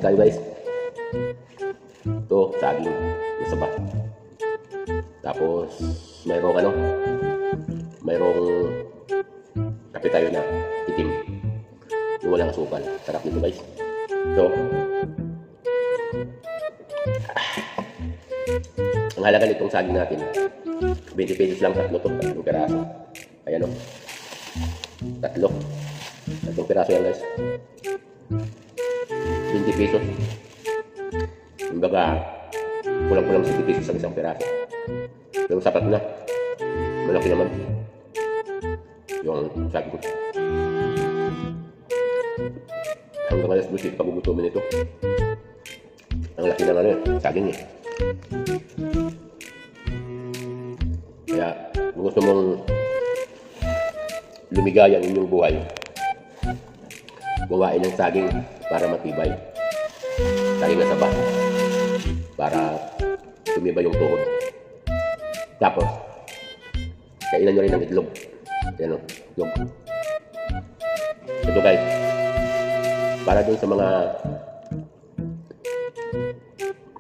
Kain tayo guys. Ito, saging. Masaba. Tapos, mayroong kape tayo na itim. Yung walang asukal. Sarap nito guys. So, ang halaga nitong saging natin, 20 pesos lang, tatlong piraso. Ayan o. Tatlong piraso yan guys. 20 pesos. Kumbaga, kulang-kulang 50 pesos sa isang piraso. Pero sapat na. Malaki naman yung saging. Hanggang alas 12 pagugutumin ito. Ang laki ng saging eh. Kaya kung gusto mong lumigaya ang inyong buhay, bumain ng saging para matibay. Saging na saba para tumibay yung tuhod. Tapos kainan nyo rin ng itlog. Yan o, itlog. Ito guys, para dun sa mga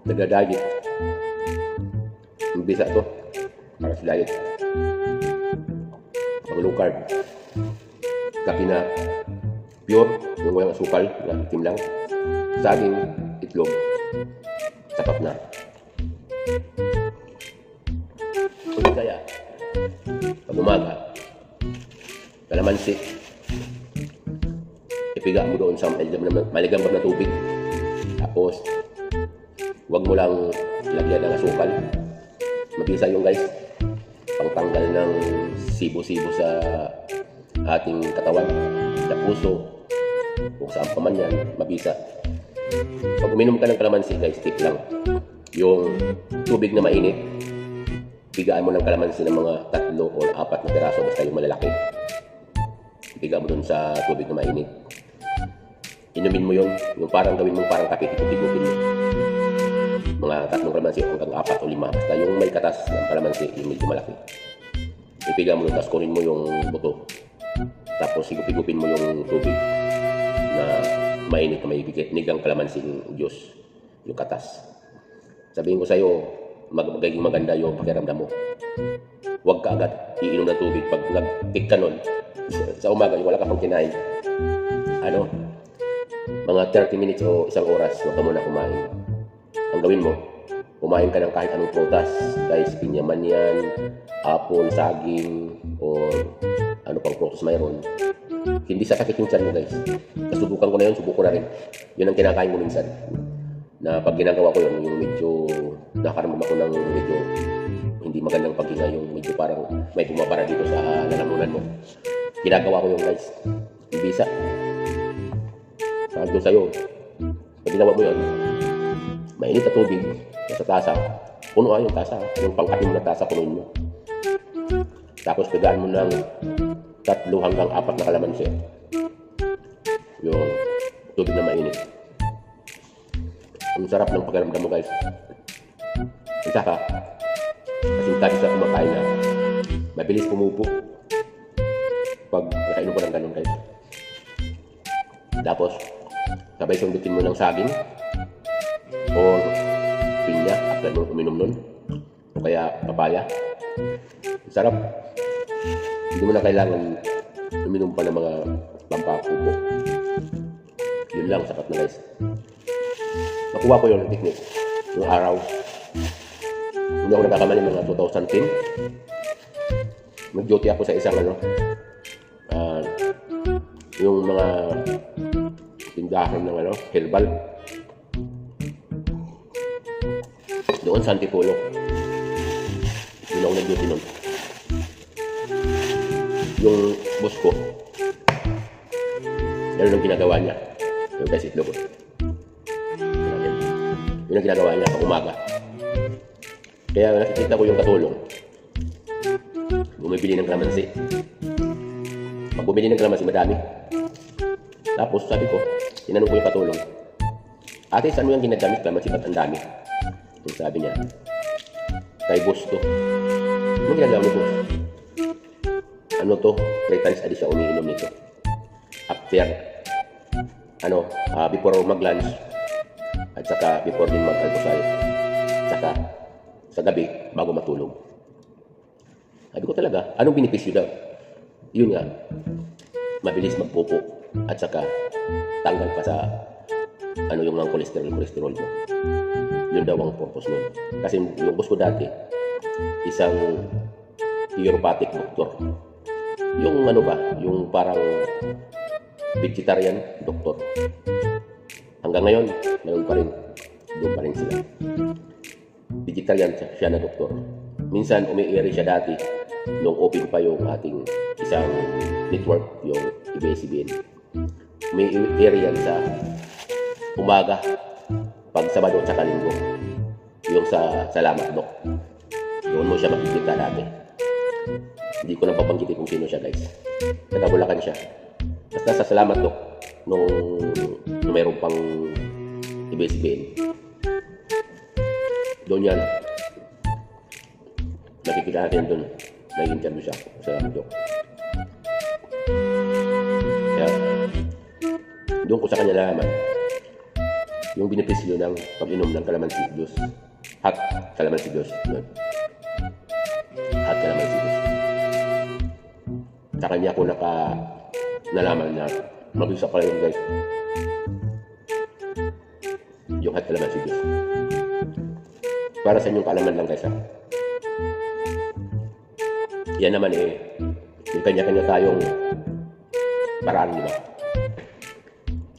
nagda-diet, bisa ito para sa diet. Pag low carb, kape na pure, yung walang asukal, na itim lang, saging, itlog, sapat na. Kaya pag umaga, kalamansi, ipiga mo doon sa maligambab na tubig. Tapos huwag mo lang lagyan ng asukal. Mabisa yung guys, pangtanggal ng sibo-sibo sa ating katawan, sa puso, kung saan pa man yan, mabisa. Pag uminom ka ng kalamansi guys, tip lang, yung tubig na mainit, pigaan mo ng kalamansi ng mga 3 o 4 na piraso, basta yung malalaki. Pigaan mo dun sa tubig na mainit. Inumin mo yun, yung parang gawin mong parang kape, tigupin mo. Mga 3 kalamansi hanggang 4 o 5, basta yung may katas ng kalamansi, yung medyo malaki. Ipiga mo dun, tapos kunin mo yung buto. Tapos higupin mo yung tubig na mainit na may nigang kalamansi yung juice, yung katas. Sabihin ko sa'yo, magiging maganda yung pakiramdam mo. Huwag ka agad iinom ng tubig pag nag-pick ka nun. Sa umaga, wala ka pang kinain. Mga 30 minutes o 1 oras, huwag ka muna kumain. Ang gawin mo, kumain ka ng kahit anong prutas. Guys, pinyaman yan, apple, saging, o ano pang prutas mayroon. Hindi sasakit yung tiyan mo guys. Nasubukan ko na yun, subukan na rin. Yun ang kinakain mo minsan. Na pag ginagawa ko yun, yung medyo nakaramdam ako ng medyo hindi magandang paghinga, yung medyo parang may bumabara dito sa lalamunan mo. Ginagawa ko yung guys. Ibisa. Sabi ko sa'yo, pag ginawa mo yun, mainit na tubig sa tasa, punuan yung tasa, yung pangkapi mo na tasa, punuin mo. Tapos pigaan mo ng 3 hanggang 4 na kalamansi. Yung tubig na mainit. Ang sarap ng pakiramdam mo guys. Isa ka, kasing tayo sa kumakain na mabilis pumupo pag nakainom ko ng ganun guys. Tapos sabay sundutin mo ng saging o pinya after mo uminom nun, o kaya papaya. Sarap. Hindi mo na kailangan uminom pa ng mga pampapupo. Yun lang, sapat na guys. Nakuha ko yung technique yung araw. Hindi ako nagkakamali mga 2010. Nag-duty ako sa isang yung mga tindahan ng herbal doon sa Antipolo. Doon ako nag-duty nun. Yung boss ko, yan ang ginagawa niya. Yung guys, itlog ko. Yun ang ginagawa niya pag umaga. Kaya nakikita ko yung katulong. Bumibili ng kalamansi. Pag bumili ng kalamansi, madami. Tapos sabi ko, tinanong ko yung katulong, ate, saan mo yung ginagamit kalamansi? Ba't ang dami? Yung sabi niya, kay boss to. Ano ginagawa mo boss? Ano to? 3 times a day siya umiinom nito. After, before mag-lunch, At saka before din mag-almusal. Saka sa gabi bago matulog. Sabi ko talaga, anong benepisyo daw? Yun nga, mabilis magpupo at saka tanggal pa sa yung mga cholesterol mo. Yun daw ang purpose nun. Kasi yung boss ko dati, isang chiroprathic doktor. Yung yung parang vegetarian doktor. Hanggang ngayon, meron pa rin. Doon pa rin sila. Vegetarian siya na doktor. Minsan, umi-air siya dati nung open pa yung ating isang network, yung ABS-CBN. Umi-air yan sa umaga, pag Sabado at saka Linggo. Yung sa Salamat Dok. Doon mo siya makikita dati. Hindi ko nang papanggitin kung sino siya, guys. Nagabulakan siya. Basta sa Salamat Dok, nung mayroon pang ABS-CBN. Doon yan. Nakikita natin doon. Nag-interview siya sa Dok. Kaya, doon ko sa kanya nalaman yung benepisyo ng pag-inom ng calamansi juice. Hot calamansi juice. Hot calamansi juice. Sa kanya ko nalaman na mag-isa pala yung guys. Yung hot calamansi juice. Para sa inyong kaalaman lang guys ha. Yan naman may kanya-kanya tayong paraan, di ba?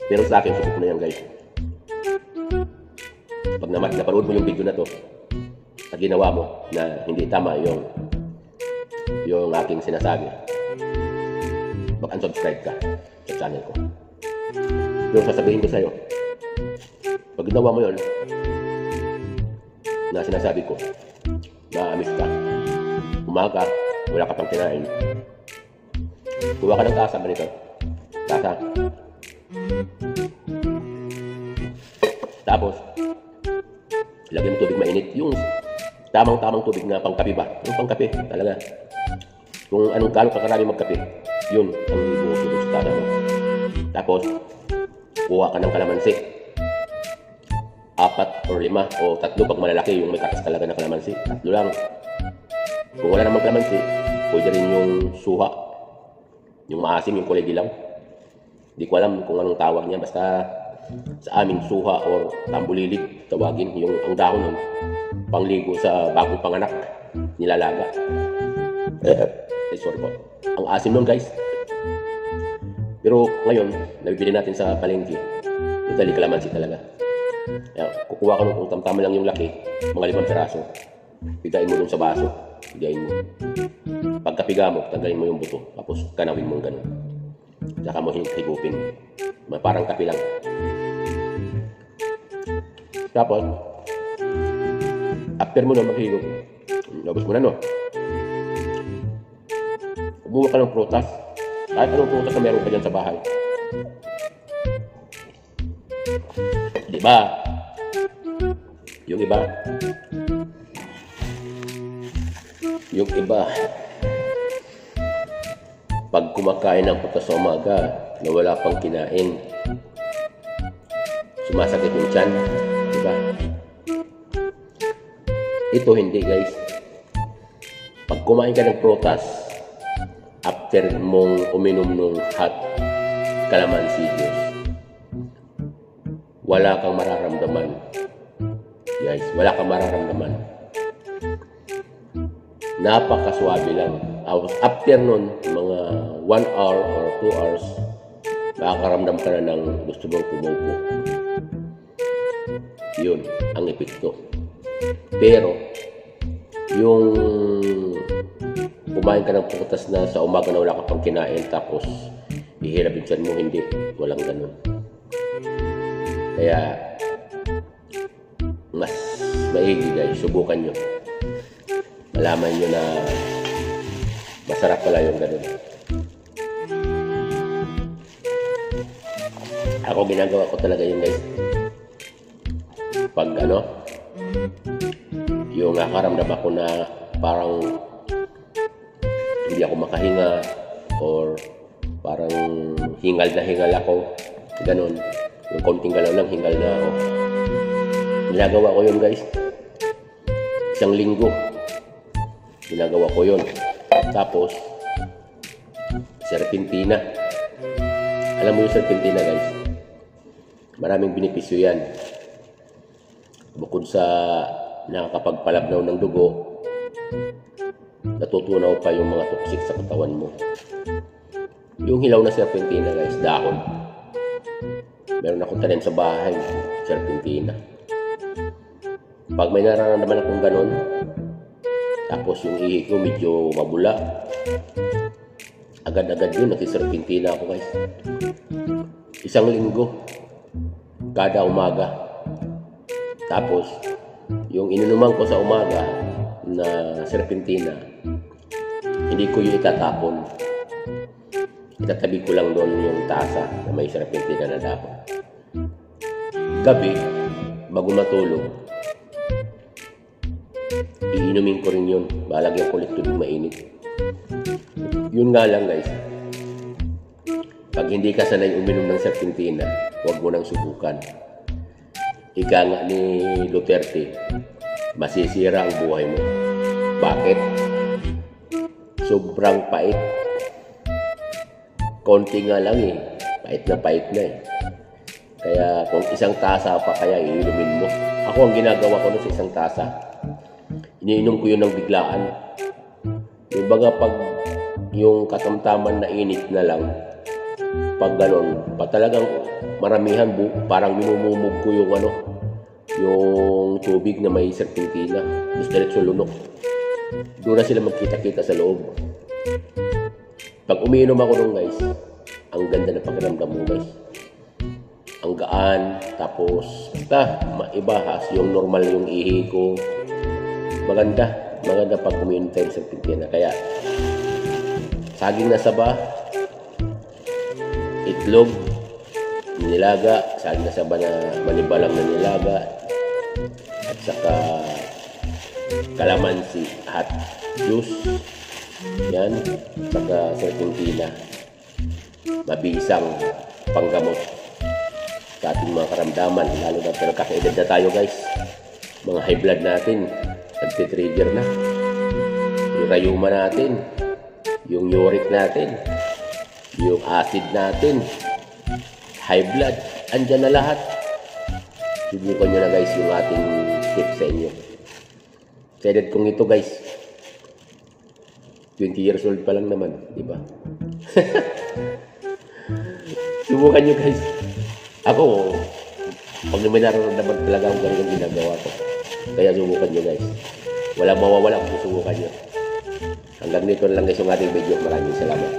Pero sa akin, subok na yan guys. Pag napanood mo yung video na to at ginawa mo na hindi tama yung aking sinasabi, mag-unsubscribe ka sa channel ko. Pero sasabihin ko sa'yo, pag ginawa mo yun na sinasabi ko, maamis ka, umaga, wala ka pang kinain, kuha ka ng tasa ba nito? Tasa. Tapos, lagyan mo tubig mainit. Yung tamang-tamang tubig na pangkape ba? Yung pangkape, talaga. Kung anong kano ka karami magkape, yun ang ibuusod sa tasa mo. Tapos, kuha ka ng kalamansi. 4 or 5 o 3 pag malalaki, yung may katas talaga na kalamansi. 3 lang. Kung wala namang kalamansi, pwede rin yung suha. Yung maasim, yung kulay dilaw. Hindi ko alam kung anong tawag niya. Basta sa aming suha or tambulilig tawagin. Yung ang dahon nun, pangligo sa bagong panganak. Nilalaga. Sorry po. Ang asim nun guys. Pero ngayon, nabibili natin sa palengke. Totally kalamansi talaga. Kaya, kukuha ka nung kung tamtama lang yung laki, mga 5 peraso. Pigain mo dun sa baso. Pigain mo. Pagkapiga mo, tanggalin mo yung buto. Tapos kanawin mo ganun. Saka mo higupin. Parang kape lang. Tapos, after mo na maghigop, labos mo na no. Kumuha ka ng prutas. Kahit anong prutas na meron ka dyan sa bahay. Diba? Yung iba, pag kumakain ng prutas sa umaga na wala pang kinain, sumasakit yung tiyan, diba? Ito hindi guys. Pag kumain ka ng prutas, after mong uminom ng hot calamansi juice, wala kang mararamdaman. Guys, wala kang mararamdaman. Napakaswabe lang. After nun, mga 1 hour or 2 hours, makakaramdam ka na ng gusto mong kumupo. Yun, ang epekto. Pero, yung kumain ka ng prutas na sa umaga na wala ka pang kinain, tapos ihirapin siya mo, hindi. Walang ganun. Kaya, mas maigi guys, subukan nyo. Malaman nyo na masarap pala yung ganun. Ako ginagawa ko talaga yun guys. Pag yung nakaramdam ako na parang hindi ako makahinga or parang hingal na hingal ako, ganun. Yung konting galaw lang, hingal na ako. Ginagawa ko yun guys. Isang linggo. Ginagawa ko yun. Tapos, serpentina. Alam mo yung serpentina guys? Maraming benepisyo yan. Bukod sa nakakapagpalabnaw ng dugo, natutunaw pa yung mga toxic sa katawan mo. Yung hilaw na serpentina guys, dahon. Meron akong tanim sa bahay, serpentina. Pag may nararamdaman akong ganon, tapos yung ihi ko medyo mabula, agad-agad yun, nagsiserpentina ako guys. Isang linggo, kada umaga. Tapos, yung inunuman ko sa umaga na serpentina, hindi ko yung itatapon. Itatabi ko lang doon yung tasa na may serpentina na dahon. Gabi, bago matulog, iinumin ko rin yun. Balagyan ko ulit tubig mainit. Yun nga lang guys, pag hindi ka sanay uminom ng serpentina, huwag mo nang subukan. Ika nga ni Duterte, masisira ang buhay mo. Bakit? Sobrang pait. Konti nga lang eh. Pait na eh. Kaya kung isang tasa pa kaya iinumin mo. Ako ang ginagawa ko sa isang tasa. Iniinom ko yun ng biglaan. Yung baga pag yung katamtaman na init na lang, pag ganon, talagang maramihan parang minumumog ko yung yung tubig na may serpentina. Tapos diretso lunok. Doon na sila magkita-kita sa loob. Pag umiinom ako nung guys, ang ganda na pakiramdam mo guys. Ang gaan, tapos maibahas yung normal yung ihi ko. Maganda pag umiinom tayo sa serpentina. Kaya saging na saba, itlog, nilaga, saging na saba na manibalang na nilaga, at saka kalamansi at juice, yan, saka serpentina, mabisang panggamot sa ating mga karamdaman, lalo na pero kakaedad na tayo guys. Mga high blood natin nagtitrigger na, yung rayuma natin, yung uric natin, yung acid natin, high blood, andyan na lahat. Subukan nyo na guys yung ating tips sa inyo. Sa edad kong ito guys, 20 years old pa lang naman, di ba? Subukan nyo guys. Ako, pag may nararamdaman talaga akong ganun ang ginagawa ko. Kaya subukan nyo guys. Walang mawawala kung subukan nyo. Hanggang dito lang guys yung ating video. Maraming salamat.